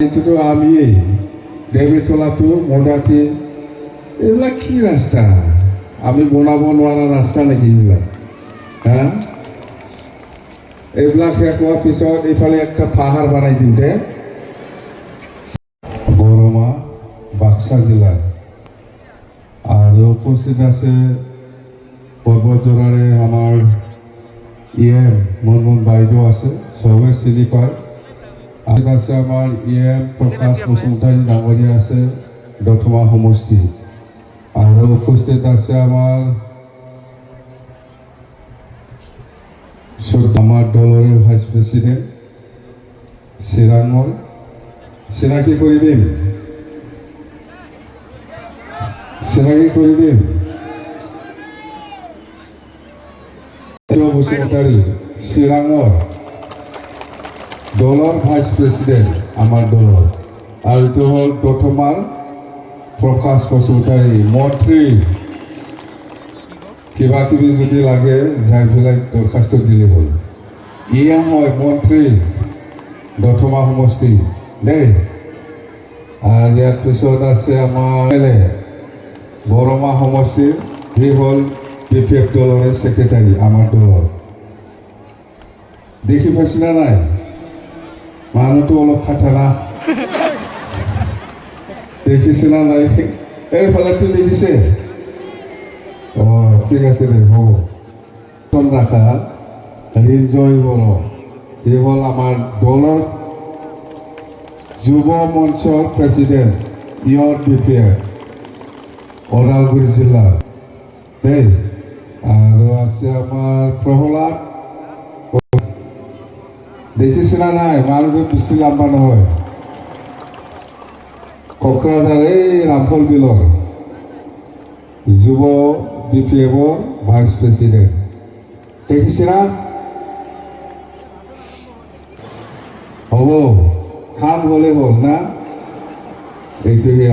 এইটোতো আমি দেৱীতলাটো মদাতি এইবিলাক কি ৰাস্তা আমি বনাব নোৱাৰা ৰাস্তা নেকি এইবিলাক হা এইবিলাক শেষ হোৱাৰ পিছত এইফালে একটা পাহাৰ বনাই দিওঁতে বৰমা বাক্সা জিলা আৰু উপস্থিত আছে পৰ্বতজোৰাৰে আমাৰ মনমোহন বাইদেউ আছে চবে চিনি পায় আছে আমাৰ প্ৰকাশ বসুমতাৰী ডাঙৰীয়া আছে দতমা সমষ্টি আৰু উপস্থিত আছে আমাৰ দলৰে ভাইচ প্ৰেচিডেণ্ট চিৰাঙৰ চিনাকি কৰি দিম বসুমতাৰী চিৰাঙৰ দলৰ ভাইচ প্ৰেচিডেণ্ট আমাৰ দলৰ আৰু এইটো হ'ল দতমাৰ প্ৰকাশ বসুমতাৰী মন্ত্ৰী কিবা কিবি যদি লাগে যাই পেলাই দৰখাস্ত দিলে হ'ল হয় মন্ত্ৰী দতমা সমষ্টি দেই আৰু ইয়াৰ পিছত আছে আমাৰ বৰমা সমষ্টিৰ যি হ'ল BPF দলৰে ছেক্ৰেটাৰী আমাৰ দলৰ দেখি পাইছিলা নাই মানুহটো অলপ খাটাৰা দেখিছিলা নাই এইফালেতো দেখিছে ঠিক আছে দে হ'ব ৰাখা ৰিঞ্জয় বড় এই হ'ল আমাৰ দলৰ যুৱ মঞ্চৰ প্ৰেচিডেণ্ট BPF ওদালগুৰি জিলা দেই আৰু আছে আমাৰ প্ৰহ্লাদ দেখিছিলা নাই মানুহটো বেছি লাম্বা নহয় কোকৰাঝাৰ এই ৰামফল বিলৰ যুৱ BPFৰ ভাইচ প্ৰেচিডেণ্ট দেখিছিলা হ'ব কাম হ'লে হ'ল না এইটোহে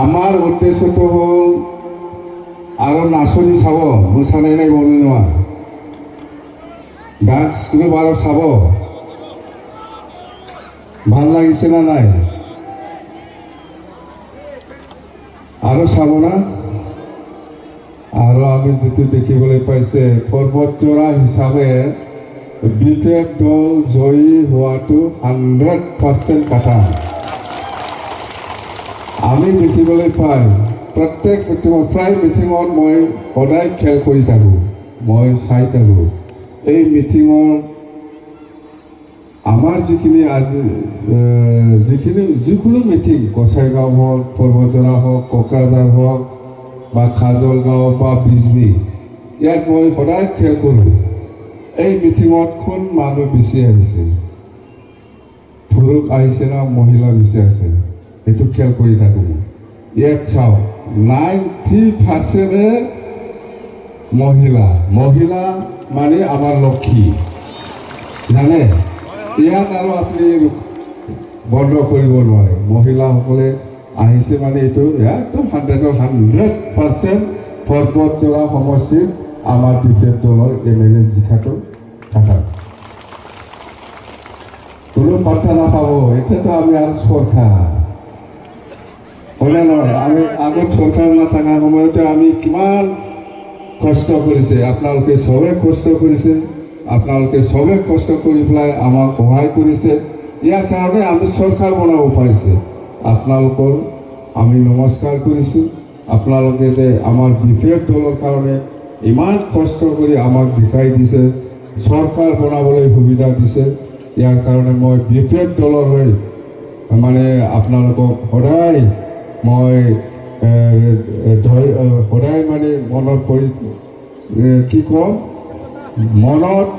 আমাৰ উদ্দেশ্যটো হ'ল আৰু নাচনি চাব মোচানাই নাই বলি নোৱা ডান্স গ্ৰুপ আৰু চাব ভাল লাগিছে না নাই আৰু চাব না আৰু আমি যিটো দেখিবলৈ পাইছে পৰ্বতজোৰা হিচাপে BPF দল জয়ী হোৱাটো 100% কথা আমি দেখিবলৈ পাই প্ৰত্যেক মিটিঙত প্ৰায় মিটিঙত মই সদায় খেল কৰি থাকোঁ মই চাই থাকোঁ এই মিটিঙৰ আমাৰ যিকোনো মিটিং গোসাইগাঁও হওক পৰ্বতজোৰা হওক কোকৰাঝাৰ হওক বা খাজলগাঁও বা বিজনী ইয়াত মই সদায় খেল কৰোঁ এই মিটিঙত কোন মানুহ বেছি আহিছে পুৰুষ আহিছে না মহিলা বেছি আছে এইটো খেল কৰি থাকোঁ ইয়াত চাওক 90% মহিলা মানে আমাৰ লক্ষী জানে ইয়াত আৰু আপুনি বন্ধ কৰিব নোৱাৰে মহিলাসকলে আহিছে মানে এইটো একদম 100% পৰ্বতজোৰা সমষ্টিত আমাৰ BPF দলৰ MLA জিকাটো কথা কোনো কথা নাপাব এতিয়াতো আমি আৰু চৰকাৰ হয়নে নহয় আমি আগত চৰকাৰ নাথাকা সময়তে আমি কিমান কষ্ট কৰিছে আপোনালোকে চবে কষ্ট কৰিছে আপোনালোকে চবে কষ্ট কৰি পেলাই আমাক সহায় কৰিছে ইয়াৰ কাৰণে আমি চৰকাৰ বনাব পাৰিছে আপোনালোকৰ আমি নমস্কাৰ কৰিছোঁ আপোনালোকে যে আমাৰ BPF দলৰ কাৰণে ইমান কষ্ট কৰি আমাক জিকাই দিছে চৰকাৰ বনাবলৈ সুবিধা দিছে ইয়াৰ কাৰণে মই BPF দলৰ হৈ মানে আপোনালোকক সদায় মই সদায় মানে মনত পৰি কি ক'ম মনত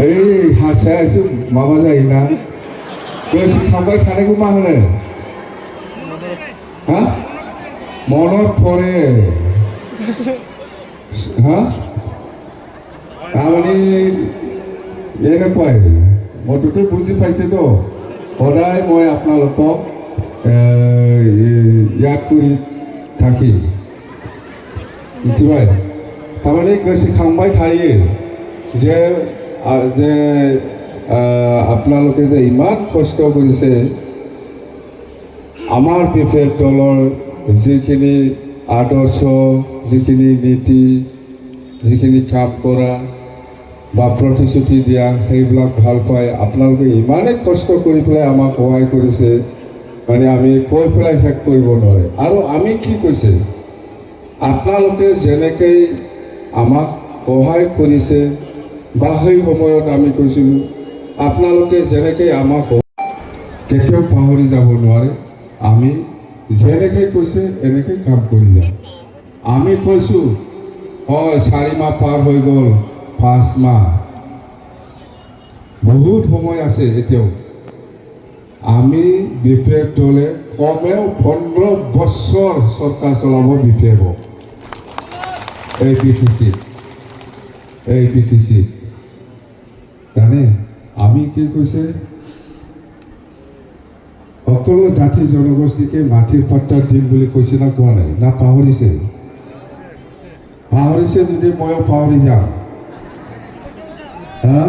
এই হাঁচাই আছোঁ মামা যায় না কৈছে খাবাই থানেকো মা হ'লে হা মনত পৰে হা তাৰমানে এনেকুৱাই মইতো বুজি পাইছেতো সদায় মই আপোনালোকক ইয়াত কৰি থাকিম তাৰমানে गोसोखांबाय थायो যে যে আপোনালোকে যে ইমান কষ্ট কৰিছে আমাৰ বিপেড দলৰ যিখিনি আদৰ্শ যিখিনি নীতি যিখিনি কাম কৰা বা প্ৰতিশ্ৰুতি দিয়া সেইবিলাক ভাল পায় আপোনালোকে ইমানেই কষ্ট কৰি পেলাই আমাক সহায় কৰিছে মানে আমি কৈ পেলাই শেষ কৰিব নোৱাৰে আৰু আমি কি কৈছে আপোনালোকে যেনেকৈ আমাক সহায় কৰিছে বা সেই সময়ত আমি কৈছিলোঁ আপোনালোকে যেনেকৈ আমাক কেতিয়াও পাহৰি যাব নোৱাৰে আমি যেনেকৈ কৈছে এনেকৈ কাম কৰি যাম আমি কৈছোঁ হয় 4 মাহ পাৰ হৈ গ'ল 5 মাহ বহুত সময় আছে এতিয়াও আমি বিপেড দলে কমেও 15 বছৰ চৰকাৰ চলাব বিপেড এই পিটিচি জানে আমি কি কৈছে সকলো জাতি জনগোষ্ঠীকে মাটিৰ পাত্তা দিম বুলি কৈছে না কোৱা নাই না পাহৰিছে যদি ময়ো পাহৰি যাম হা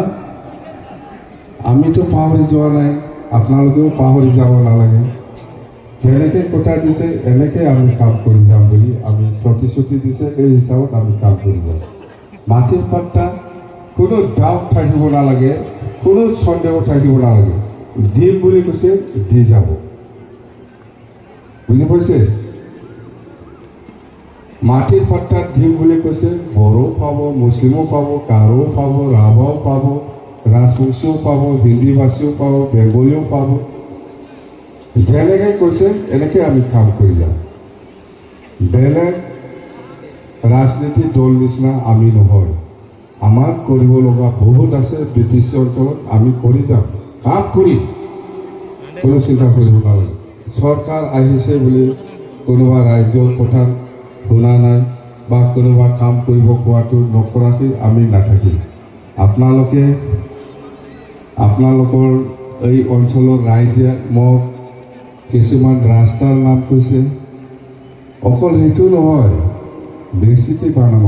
আমিতো পাহৰি যোৱা নাই আপোনালোকেও পাহৰি যাব নালাগে যেনেকৈ কথা দিছে এনেকৈ আমি কাম কৰি যাম বুলি আমি প্ৰতিশ্ৰুতি দিছে এই হিচাপত আমি কাম কৰি যাম মাটিৰ পাত্তা কোনো ডাউট থাকিব নালাগে কোনো সন্দেহ থাকিব নালাগে দিম বুলি কৈছে দি যাব বুজি পাইছে মাটিৰ পাত্তাত দিম বুলি কৈছে বড়ো পাব মুছলিমো পাব গাৰো পাব ৰাভাও পাব ৰাজবংশীও পাব হিন্দী ভাষীও পাব বেংগলীও পাব যেনেকৈ কৈছে এনেকৈ আমি কাম কৰি যাম বেলেগ ৰাজনীতিৰ দল নিচিনা আমি নহয় আমাৰ কৰিব লগা বহুত আছে ব্ৰিটিছ অঞ্চলত আমি কৰি যাম কাম কৰিম কোনো চিন্তা কৰিব নালাগে চৰকাৰ আহিছে বুলি কোনোবা ৰাইজৰ কথা শুনা নাই বা কোনোবা কাম কৰিব কোৱাটো নকৰাকৈ আমি নাথাকিম আপোনালোকৰ এই অঞ্চলৰ ৰাইজে মোক কিছুমান ৰাস্তাৰ নাম কৈছে অকল সেইটো নহয় বেছিকৈ বনাম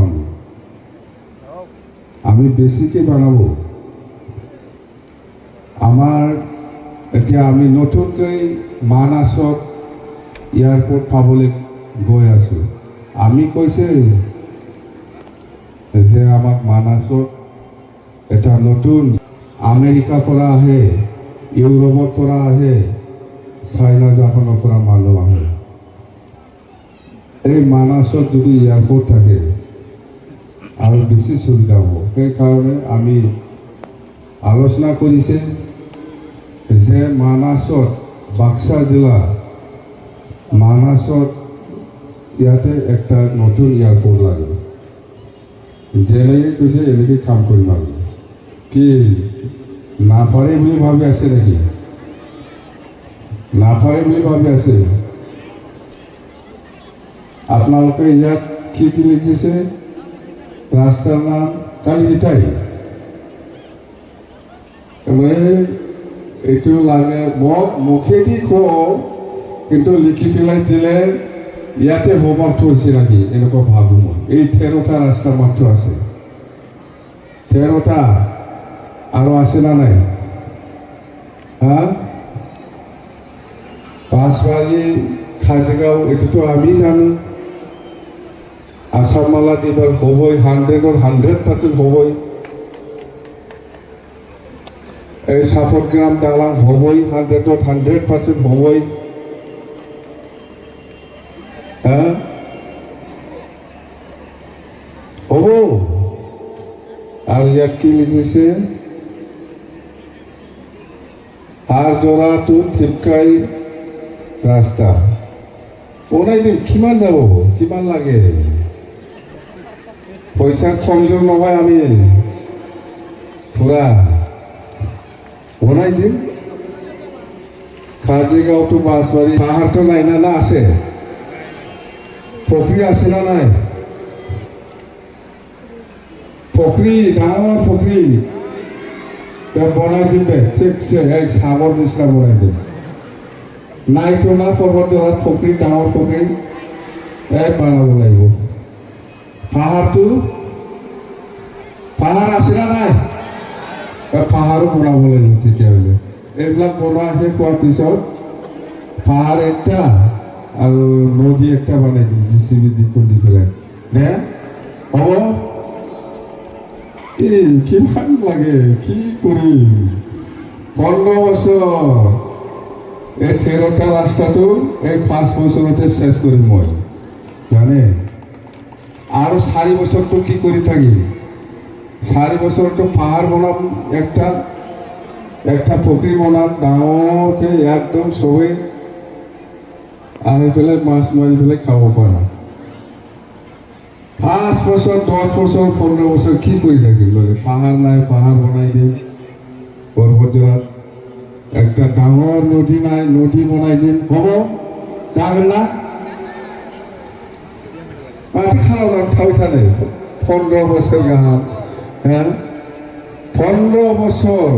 আমি বেছিকৈ বনাব আমাৰ এতিয়া আমি নতুনকৈ মানাছত এয়াৰপোৰ্ট পাবলৈ গৈ আছোঁ আমি কৈছে যে আমাক মানাছত এটা নতুন আমেৰিকাৰ পৰা আহে ইউৰোপৰ পৰা আহে চাইনা জাপানৰ পৰা মানুহ আহে এই মানাছত যদি এয়াৰপোৰ্ট থাকে আৰু বেছি সুবিধা হ'ব সেইকাৰণে আমি আলোচনা কৰিছে যে মানাছত বাক্সা জিলা মানাছত ইয়াতে একটা নতুন এয়াৰপোৰ্ট লাগে যেনেকৈ কৈছে এনেকৈ কাম কৰিম আমি কি নাপাৰে বুলি ভাবি আছে নেকি নাপাৰে বুলি ভাবি আছে আপোনালোকে ইয়াত কি কি লিখিছে ৰাস্তাৰ নাম কালি এটাই এইটো লাগে মোক মুখেদি কওঁ কিন্তু লিখি পেলাই দিলে ইয়াতে হোমৱৰ্ক হৈছে নাকি এনেকুৱা ভাবোঁ মই এই 13টা ৰাস্তা মাত্ৰ আছে 13টা আৰু আছে না নাই হা বাঁশবাৰী খাজগাঁও এইটোতো আমি জানো আছামমালা এইবাৰ হ'বই 100% হ'বই এই সাফটগ্ৰাম দালাং হ'বই 100% হ'বই হ্যাঁ হ'ব আর ইয়াত কি লিখিছে আর জোড়াটো থিপকাই রাস্তা বনাই দিম কিমান যাব কিমান লাগে পইচা কমজোর নহয় আমি পুরা বনাই দিম কাজিগাঁওটো বাঁশবাৰী পাহাৰটো নাই না আছে পুখুৰী আছে না নাই পুখুৰী ডাঙৰ পুখুৰী বনাই দিম দে ঠিকছে এই সাগৰ নিচিনা বনাই দিম নাইতো না পৰ্বতত পুখুৰী ডাঙৰ পুখুৰী বনাব লাগিব পাহাৰটো পাহাৰ আছে না নাই? পাহাৰো বনাব লাগিব তেতিয়াহ'লে। এইবিলাক বনোৱা শেষ হোৱাৰ পিছত পাহাৰ একটা আৰু নদী একটা বনাই দিম JCB দি খুন্দি পেলাই দে হ'ব। কিমান লাগে কি কৰিম? 15 বছৰ এই 13টা ৰাস্তাটো এই 5 বছৰতে শেষ কৰিম মই জানে। আৰু 4 বছৰটো কি কৰি থাকিম? 4 বছৰটো পাহাৰ বনাম, একটা পুখুৰী বনাম ডাঙৰকে একদম চবেই আহি পেলাই মাছ মাৰি পেলাই খাব পৰা। 5 বছৰ 10 বছৰ 15 বছৰ কি কৰি থাকিম? পাহাৰ নাই, পাহাৰ বনাই দিম। বৰপেটাত একটা ডাঙৰ নদী নাই, নদী বনাই দিম। হ'ব যাবেন না? খাওয়া ঠাই থাকে 15 বছর গান। হ্যাঁ 15 বছর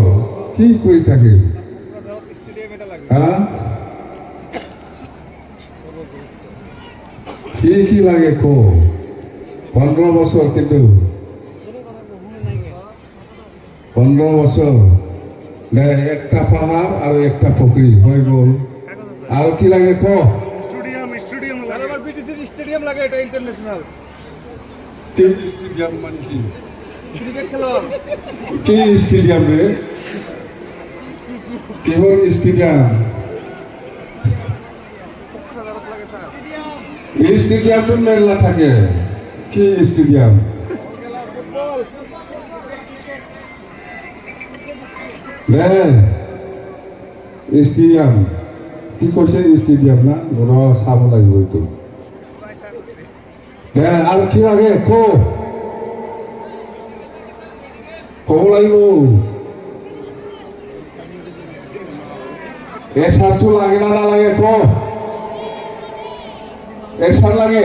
কি করে থাকে? হ্যাঁ কি লাগে কো? 15 বছর কিন্তু 15 বছর একটা পাহাড় আর একটা পুকুরি হয়ে গেল। আর কি লাগে কো? স্টেডিয়াম লাগে, এটা ইন্টারন্যাশনাল স্টেডিয়াম মানে কি? ক্রিকেট খেলোয়াড় কি স্টেডিয়াম রে? Cable stadium? লাগে স্যার। স্টেডিয়াম তো মেলা থাকে। কি স্টেডিয়াম? স্টেডিয়াম কি করছে? স্টেডিয়াম না চাব লাগিব এইটো। আর কি লাগে কব লাগিব। এসারটো লাগে না নালাগে ক? এসার লাগে?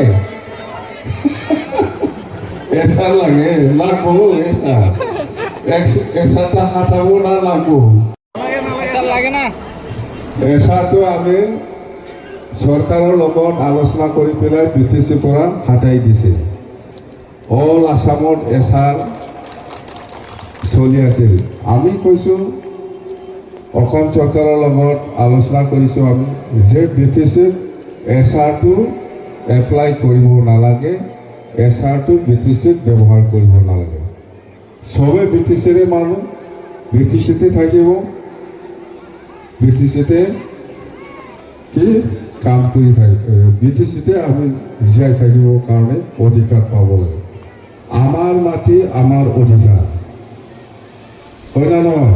এসার লাগে? লাগবো এসার। এসারটা হাঁটাবো না লাগবো? লাগে না। এসাৰটো আমি চৰকাৰৰ লগত আলোচনা কৰি পেলাই BTC পৰা হাতাই দিছে। অল আসামত এসাৰ চলি আছিল। আমি কৈছোঁ অসম চৰকাৰৰ লগত আলোচনা কৰিছোঁ আমি যে BTC এসাৰটো এপ্লাই কৰিব নালাগে, এসাৰটো BTC ব্যৱহাৰ কৰিব নালাগে। চবে BTCৰে মানুহ, BTCতে থাকিব, BTCতে কি কাম কৰি BTCতে আমি জীয়াই থাকিবৰ কাৰণে অধিকাৰ পাব লাগে। আমাৰ মাটি আমাৰ অধিকাৰ হয় না নহয়?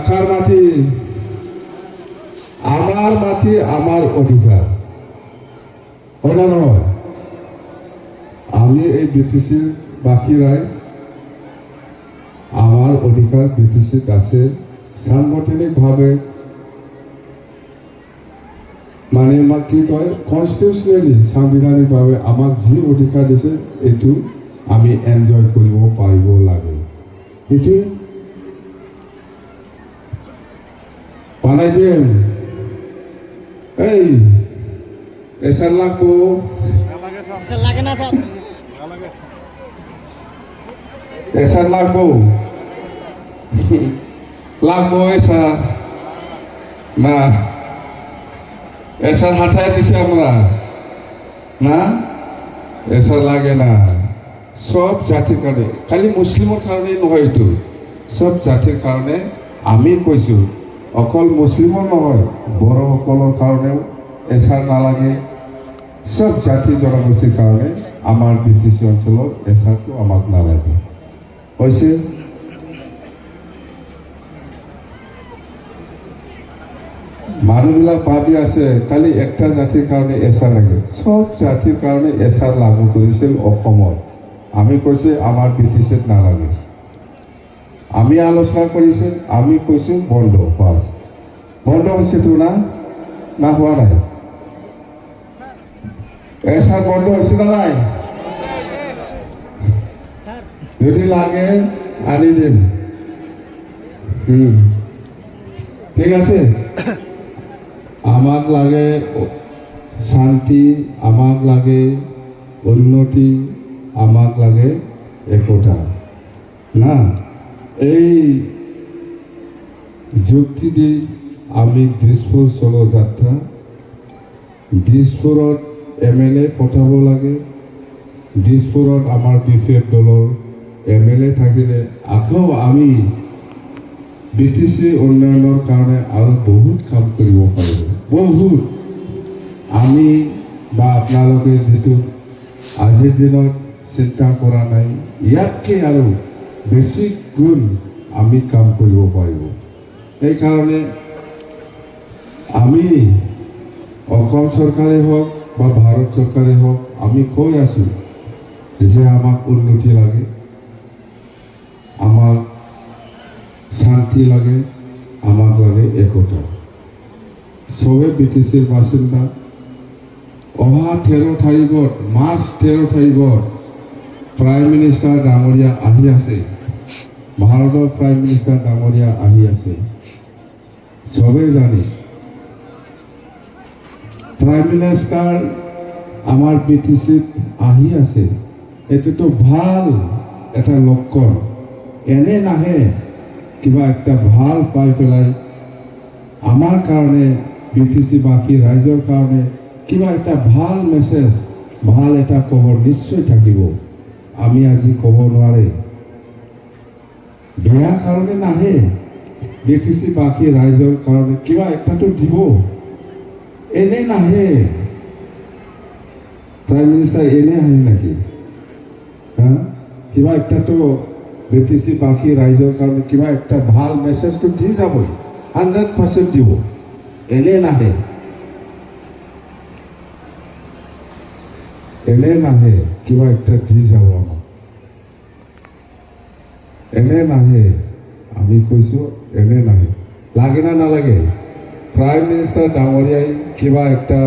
কাৰ মাটি? আমাৰ মাটি আমাৰ অধিকাৰ হয় না নহয়? আমি এই BTCৰ বাকী ৰাইজ আমাৰ অধিকাৰ BTCত আছে। সাংগঠনিকভাৱে মানে আমাক কি কয় কনষ্টিটিউচনেলি সাংবিধানিকভাৱে আমাক যি অধিকাৰ দিছে এইটো আমি এনজয় কৰিব পাৰিব লাগে। এইটো বনাই দিম। এই এসাৰ লাগব? লাগে না স্যার। এসার লাগব? লাগবো এসার না? এসার হাঁটাই দিছে আমরা না? এসার লাগে না। সব জাতির কারণে, খালি মুসলিমৰ কাৰণেই নহয়, এইটো সব জাতিৰ কাৰণে আমি কৈছোঁ। অকল মুসলিমৰ নহয়, বড়োসকলৰ কাৰণেও এসাৰ নালাগে। সব জাতি জনগোষ্ঠীৰ কাৰণে আমাৰ BTC অঞ্চলত এসাৰটো আমাক নালাগে। হৈছে মানুহবিলাক ভাবি আছে খালি একটা জাতিৰ কাৰণে এসাৰ লাগে। সব জাতিৰ কাৰণে এসাৰ লাগু কৰিছিল অসমত। আমি কৈছে আমাৰ BTCত নালাগে। আমি আলোচনা কৰিছে, আমি কৈছোঁ বন্ধ। পাছ বন্ধ হৈছেতো না হোৱা নাই? এসাৰ বন্ধ হৈছে না নাই? যদি লাগে আনি দিম। ঠিক আছে? আমাক লাগে শান্তি, আমাক লাগে উন্নতি, আমাক লাগে একতা। না এই যুক্তি দি আমি দিছপুৰ চলো যাত্ৰা দিছপুৰত MLA পঠাব লাগে দিছপুৰত আমাৰ BPF দলৰ MLA থাকিলে আকৌ আমি BTC উন্নয়নৰ কাৰণে আৰু বহুত কাম কৰিব পাৰিব বহুত আমি বা আপোনালোকে যিটো আজিৰ দিনত চিন্তা কৰা নাই ইয়াতকৈ আৰু বেছি গুণ আমি কাম কৰিব পাৰিব সেইকাৰণে আমি অসম চৰকাৰে হওক বা ভাৰত চৰকাৰে হওক আমি কৈ আছোঁ যে আমাক উন্নতি লাগে আমাক শান্তি লাগে আমাক লাগে একতা চবে BTCৰ বাসিন্দা অহা 13 তাৰিখত মাৰ্চ 13 তাৰিখত প্ৰাইম মিনিষ্টাৰ ডাঙৰীয়া আহি আছে ভাৰতৰ প্ৰাইম মিনিষ্টাৰ ডাঙৰীয়া আহি আছে চবেই জানে প্ৰাইম মিনিষ্টাৰ আমাৰ BTCত আহি আছে এইটোতো ভাল এটা লক্ষণ এনে নাহে কিবা একটা ভাল পাই পেলাই আমাৰ কাৰণে BTC বাকী ৰাইজৰ কাৰণে কিবা একটা ভাল মেছেজ ভাল এটা খবৰ নিশ্চয় থাকিব আমি আজি ক'ব নোৱাৰে বেয়া কাৰণে নাহে BTC বাকী ৰাইজৰ কাৰণে কিবা একটাতো দিব এনে নাহে প্ৰাইম মিনিষ্টাৰ এনে আহে নেকি কিবা একটাতো BTC বাকী ৰাইজৰ কাৰণে কিবা একটা ভাল মেছেজটো দি যাবই 100% দিব এনে নাহে কিবা একটা দি যাব আমাক এনে নাহে আমি কৈছোঁ এনে নাহে লাগে না নালাগে প্ৰাইম মিনিষ্টাৰ ডাঙৰীয়াই কিবা একটা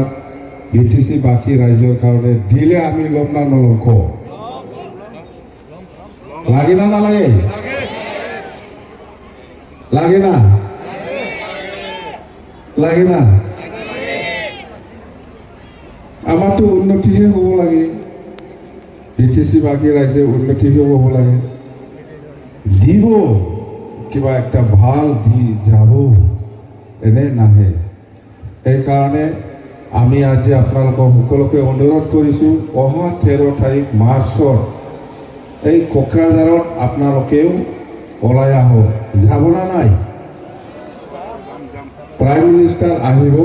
BTC বাকী ৰাইজৰ কাৰণে দিলে আমি ল'ম না নল'ম ক লাগে না নালাগে লাগে না লাগে না আমাৰতো উন্নতিহে হ'ব লাগে BTC বাকী ৰাইজে উন্নতিহে হ'ব লাগে দিব কিবা একটা ভাল দি যাব এনে নাহে সেইকাৰণে আমি আজি আপোনালোকক সকলোকে অনুৰোধ কৰিছোঁ অহা 13 তাৰিখ মাৰ্চত এই কোকৰাঝাৰত আপোনালোকেও ওলাই আহক যাব না নাই প্ৰাইম মিনিষ্টাৰ আহিব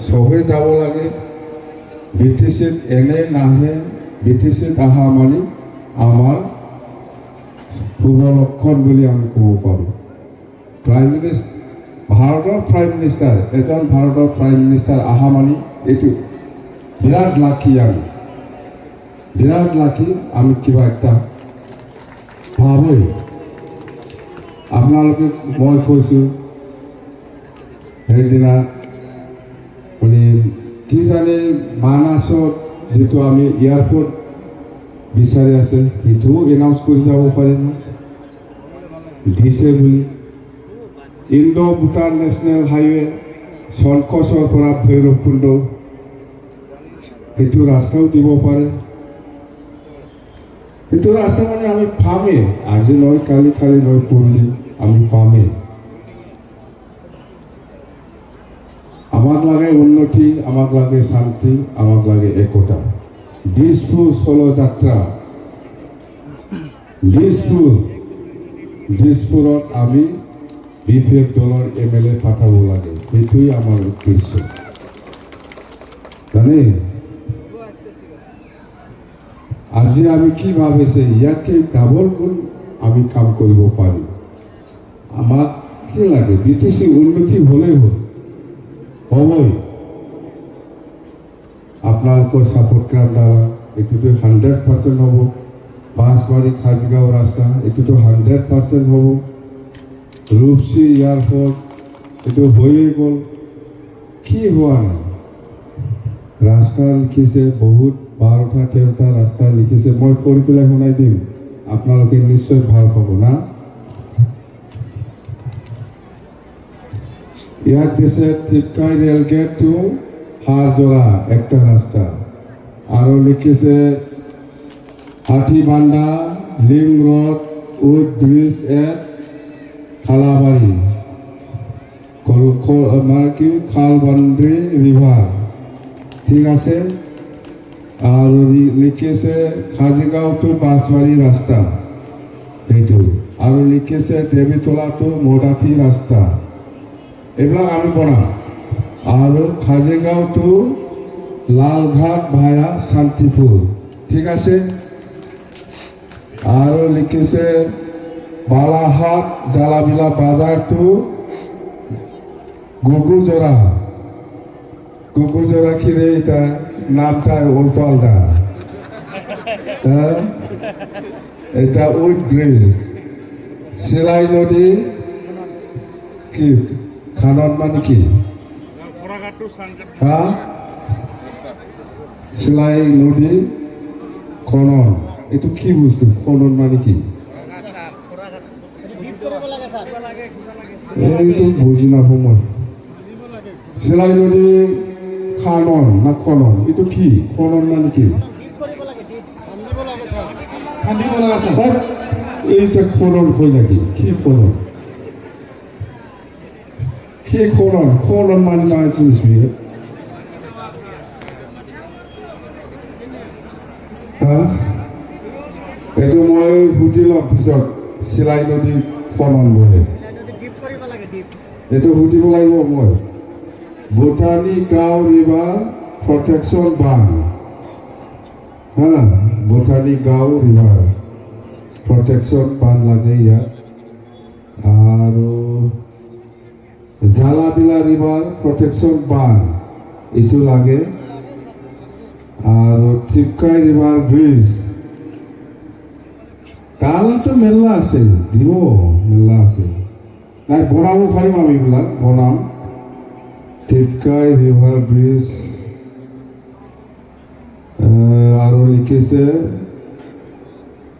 চবে যাব লাগে BTCত এনে নাহে BTCত অহা মানে আমাৰ শুভ লক্ষণ বুলি আমি ক'ব পাৰোঁ প্ৰাইম মিনিষ্টাৰ ভাৰতৰ প্ৰাইম মিনিষ্টাৰ এজন ভাৰতৰ প্ৰাইম মিনিষ্টাৰ অহা মানে এইটো বিৰাট লাকি আমি কিবা একটা পাবই আপোনালোকে মই কৈছোঁ সেইদিনা মানে কি জানে মানাছত যিটো আমি এয়াৰপৰ্ট বিচাৰি আছে সেইটোও এনাউন্স কৰি যাব পাৰিম দিছে বুলি ইণ্ডো ভূটান নেশ্যনেল হাইৱে শংকচৰ পৰা ভৈৰৱকুণ্ড সেইটো ৰাস্তাও দিব পাৰে সেইটো ৰাস্তা মানে আমি পামেই আজি নহয় কালি নহয় পৰহি আমি পামেই আমাক লাগে উন্নতি আমাক লাগে শান্তি আমাক লাগে একতা দিছপুৰ চলো যাত্ৰা দিছপুৰত আমি BPF দলৰ MLA পাঠাব লাগে সেইটোৱেই আমাৰ উদ্দেশ্য জানে আজি আমি কি ভাবিছে ইয়াতকে ডাবল গুণ আমি কাম কৰিব পাৰিম আমাক কি লাগে BTC উন্নতি হ'লেই হ'বই আপোনালোকৰ ছাপোৰ্ট কৰাৰ দ্বাৰা এইটোতো 100% হ'ব বাঁশবাৰী খাজগাঁও ৰাস্তা এইটোতো 100% হ'ব ৰূপসী এয়াৰপোৰ্ট এইটো হৈয়ে গ'ল কি হোৱা নাই ৰাস্তা লিখিছে বহুত 12টা 13টা ৰাস্তা লিখিছে মই পঢ়ি পেলাই শুনাই দিম আপোনালোকে নিশ্চয় ভাল পাব না ইয়াত দিছে টিপকাই ৰেলগেট টু হাৰজোৰা একটা ৰাস্তা আৰু লিখিছে Hatibandha link road with bridge at Khalabari মানে কি খালবান্দ্ৰি ৰিভাৰ, ঠিক আছে। আৰ লিখেছে খাজিগাঁও টু বাঁশবাড়ি ৰাস্তা, এইটো। আৰু লিখেছে দেৱীতলা টু মৌদাঠি ৰাস্তা, এইবিলাক আমি বনাম। আৰু খাজিগাঁও টু লালঘাট ভায়া শান্তিপুৰ, ঠিক আছে। আৰু লিখেছে বালাহাট জালাবিলা বাজাৰ টু গুগুজোড়া। গুগুজোড়া কি রে, এটা নামটা উল্টো আলটা। এটা উইথ ব্রিজ সিলাই নদী কি খানত মানে কি, হ্যাঁ সিলাই নদী খনন, এইটো কি বস্তু, খনন মানে কি এইটো বুজি নাপাওঁ মই। সিলাই নদী খানন না খনন, এইটো কি খনন মানে কি, এইটা খনন হয় নাকি, কি খনন, কি খনন, খনন মানে নহয় জিনিস বিয়ে, এইটো মই সুধি লম পিছত। সিলাই নদী খনন বোলে, এইটো সুধিব লাগিব মই। ভূটানী গাঁও ৰিভাৰ প্ৰটেকশ্যন বান, হা ভূটানী গাঁও ৰিভাৰ প্ৰটেকশ্যন বান লাগে ইয়াত। আৰু জালাবিলা ৰিভাৰ প্ৰটেকশ্যন বান এইটো লাগে। আৰু টিপকাই ৰিভাৰ ব্ৰিজ, তালাটো মেলা আছে, দিব মেলা আছে, নাই বনাব পাৰিম আমি, এইবিলাক বনাম। Tipkai river bridge. আৰু লিখিছে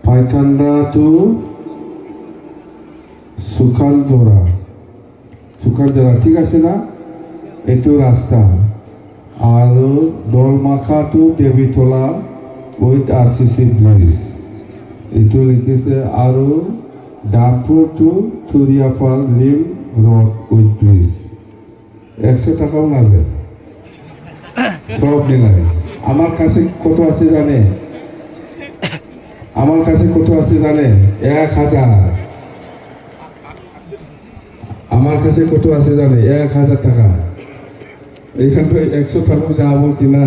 পাইকান্ডা টু সুখানজোড়া, সুখানজোড়া, ঠিক আছে না, এইটো ৰাস্তা। আৰু Dalmakha to Debitola with RCC bridge, এইটো লিখিছে। আৰু Dampur to Thuriyapal link road with bridge, 100 টাকাও লাগে, সব মিলাই। আমার কাছে কত আছে জানে, আমার কাছে কত আছে জানে, 1000। আমার কাছে কত আছে জানে, 1000 টাকা। এইখান থেকে 100 টাকা যাবো কিনা,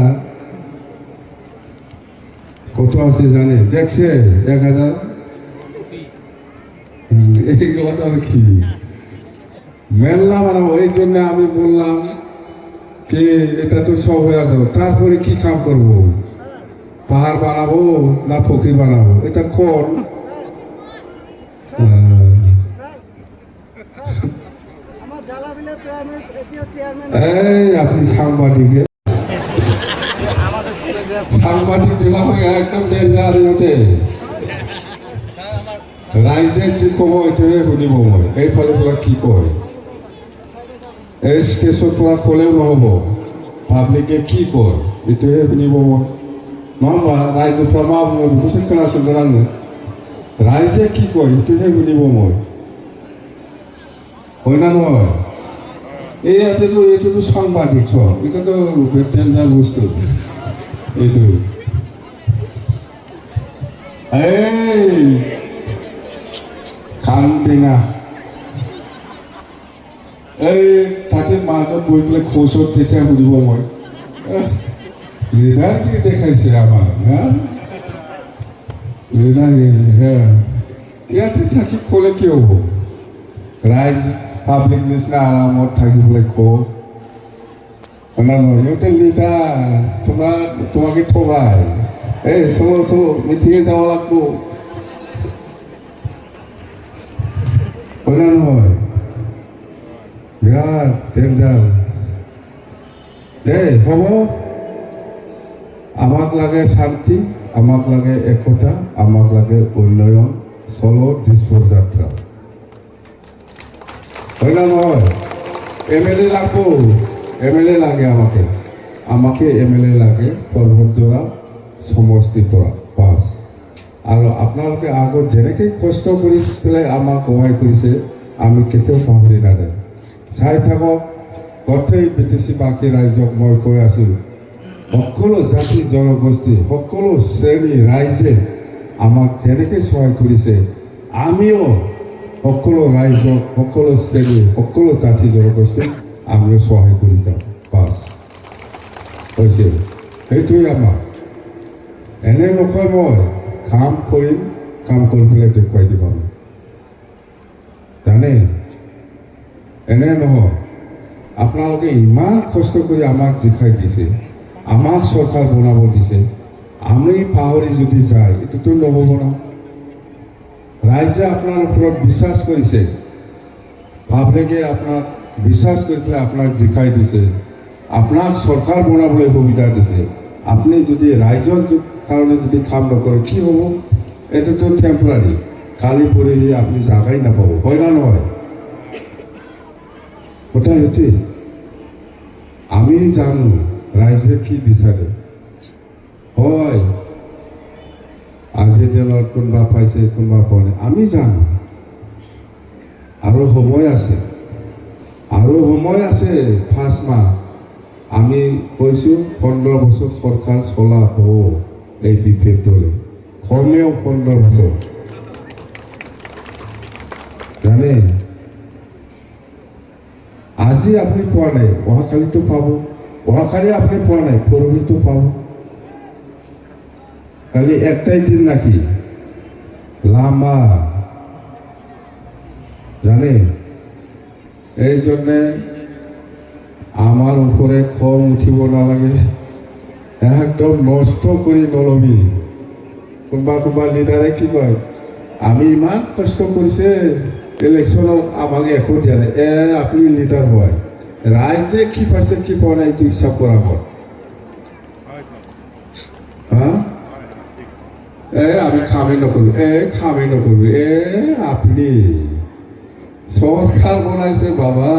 কত আছে জানে, দেখছে 1000। এইগুলো তো আর কি মেলা বানাবো, এই জন্য আমি বললাম কি এটা তো সব হয়ে যাবে, তারপরে কি কাম করব, পাহাড় বানাবো না পুকুরি বানাবো, এটা কোন এই আপনি সাংবাদিক, সাংবাদিক একদম ডেঞ্জার। রাইজে যি ক'ব এইটোৱে শুনিব মই, এইফালে পৰা কি কয়, এই ষ্টেজৰ পৰা ক'লেও নহ'ব, পাব্লিকে কি কয় এইটোৱে শুনিব মই। নহ'বা ৰাইজৰ পৰা মই বুজিছে खोनासंगोन आङो, ৰাইজে কি কয় এইটোহে শুনিব মই, হয় না নহয়। এইটোতো সাংবাদিক চব, এইটোতো ডেঞ্জাৰ বস্তু এইটো। এই খানটেঙা, এই তাতে মাজত বহি পেলাই খোজত তেতিয়া সুধিব মই, লিডাৰ কি দেখাইছে আমাৰ, হা লিডাৰ ইয়াতে থাকি ক'লে কি হ'ব, ৰাইজ পাব্লিক নিচিনা আৰামত থাকি পেলাই কওঁ না নহয়। সিহঁতে লিডাৰ তোমাকে ঠগাই, এই চলো মিটিঙে যাব লাগব, হয় না নহয়। বিরাট ডেঞ্জার দেই, হ'ব। আমাক লাগে শান্তি, আমাক লাগে একতা, আমাক লাগে উন্নয়ন, চলো দিছপুৰ যাত্ৰা, হয় না নহয়। MLA লাগবো, MLA লাগে আমাকে, আমাকে MLA লাগে পর্বতজোড়া সমষ্টির পৰা 5। আৰু আপোনালোকে আগত যেনেকৈ কষ্ট কৰি পেলাই আমাক সহায় কৰিছে আমি কেতিয়াও পাহৰি নাযায়। চাই থাকক, গোটেই বিটিচিবাসী ৰাইজক মই কৈ আছোঁ, সকলো জাতি জনগোষ্ঠী সকলো শ্ৰেণী ৰাইজে আমাক যেনেকৈ সহায় কৰিছে আমিও সকলো ৰাইজক সকলো শ্ৰেণী সকলো জাতি জনগোষ্ঠীক আমিও সহায় কৰি যাওঁ। বাছ হৈছে, সেইটোৱেই আমাৰ। এনে নকয় মই কাম কৰিম, কাম কৰি পেলাই দেখুৱাই দিম আমি, জানে? এনে নহয়, আপোনালোকে ইমান কষ্ট কৰি আমাক জিকাই দিছে, আমাক চৰকাৰ বনাব দিছে, আমি পাহৰি যদি যায় এইটোতো নহ'ব ন। ৰাইজে আপোনাৰ ওপৰত বিশ্বাস কৰিছে, পাব্লিকে আপোনাক বিশ্বাস কৰি পেলাই আপোনাক জিকাই দিছে, আপোনাক চৰকাৰ বনাবলৈ সুবিধা দিছে। আপুনি যদি ৰাইজৰ কাৰণে যদি কাম নকৰে কি হ'ব? এইটোতো টেম্পৰাৰী, কালি পৰহি আপুনি জাগাই নাপাব, হয় না নহয়? কথা সেইটোৱেই। আমি জানো ৰাইজে কি বিচাৰে। হয়, আজিৰ দিনত কোনোবা পাইছে কোনোবা পোৱা নাই, আমি জানো। আৰু সময় আছে, আৰু সময় আছে। 5 মাহ আমি কৈছোঁ 15 বছৰ চৰকাৰ চলাব এই বিপেড দলে, কমেও 15 বছৰ, জানে? আজি আপুনি পোৱা নাই, অহাকালিতো পাব। অহাকালি আপুনি পোৱা নাই, পৰহিতো পাব। খালি একটাই দিন নাকি লামা, জানে? এই জন্যে আমাৰ ওপৰে খং উঠিব নালাগে, একদম নষ্ট কৰি নলবি। কোনোবা লিডাৰে কি কয়, আমি ইমান কষ্ট কৰিছে ইলেকশ্যনত আমাক একো দিয়া নাই। আপুনি লিডাৰ হয়, ৰাইজে কি পাইছে কি পোৱা নাই এইটো হিচাপ কৰা হয়। হা? আমি কামেই নকৰোঁ, কামেই নকৰোঁ। আপুনি চৰকাৰ বনাইছে বাবা,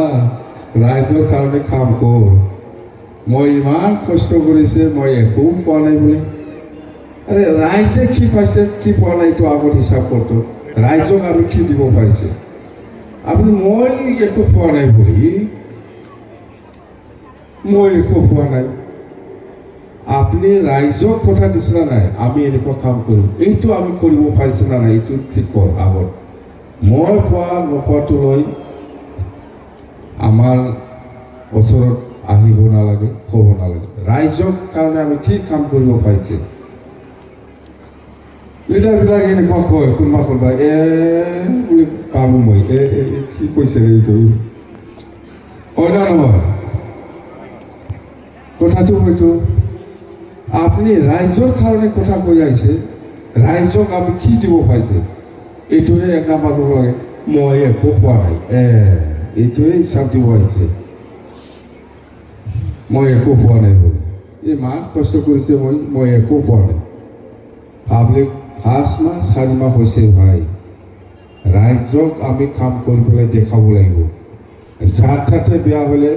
ৰাইজৰ কাৰণে কাম কৰ। মই ইমান কষ্ট কৰিছে, মই একো পোৱা নাই বোলে। আৰে ৰাইজে কি পাইছে কি পোৱা নাই এইটো আগত হিচাপ কৰতো। ৰাইজক আমি কি দিব পাৰিছে? আপুনি মই একো পোৱা নাই বুলি, মই একো পোৱা নাই। আপুনি ৰাইজক কথা দিছে না নাই, আমি এনেকুৱা কাম কৰিম, এইটো আমি কৰিব পাৰিছে না নাই, এইটো ঠিক কৰ আগত। মই পোৱা নোপোৱাটো লৈ আমাৰ ওচৰত আহিব নালাগে, ক'ব নালাগে। ৰাইজৰ কাৰণে আমি কি কাম কৰিব পাৰিছে। লিডাৰবিলাক এনেকুৱা কয়, কোনোবা বুলি পাব মই কি কৈছে এইটো, হয় না নহয়? কথাটো হয়তো আপুনি ৰাইজৰ কাৰণে কথা কৈ আহিছে, ৰাইজক আমি কি দিব পাৰিছে এইটোহে এটা মানুহ লাগে। মই একো পোৱা নাই, এইটোৱে হিচাপ দিব আহিছে, মই একো পোৱা নাই বুলি। ইমান কষ্ট কৰিছে, মই একো পোৱা নাই। পাব্লিক 5 মাহ 4 মাহ হৈছে ভাই, ৰাইজক আমি কাম কৰি পেলাই দেখাব লাগিব। যাত্ৰাতে বেয়া হ'লে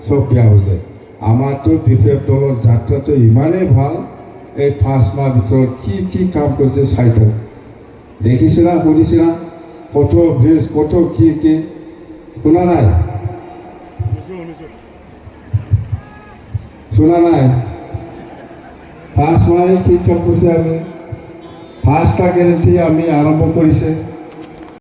চব বেয়া হৈ যায়। আমাৰতো বিপেড দলৰ যাত্ৰাটো ইমানেই ভাল, এই 5 মাহ ভিতৰত কি কি কাম কৰিছে চাই থাক। দেখিছিলা, শুনিছিলা? কত ব্ৰিজ, কত কি কি শুনা নাই? শুনা নাই? 5 মাহে কি কাম কৰিছে আমি? 5টা গেৰেণ্টি আমি আৰম্ভ কৰিছে।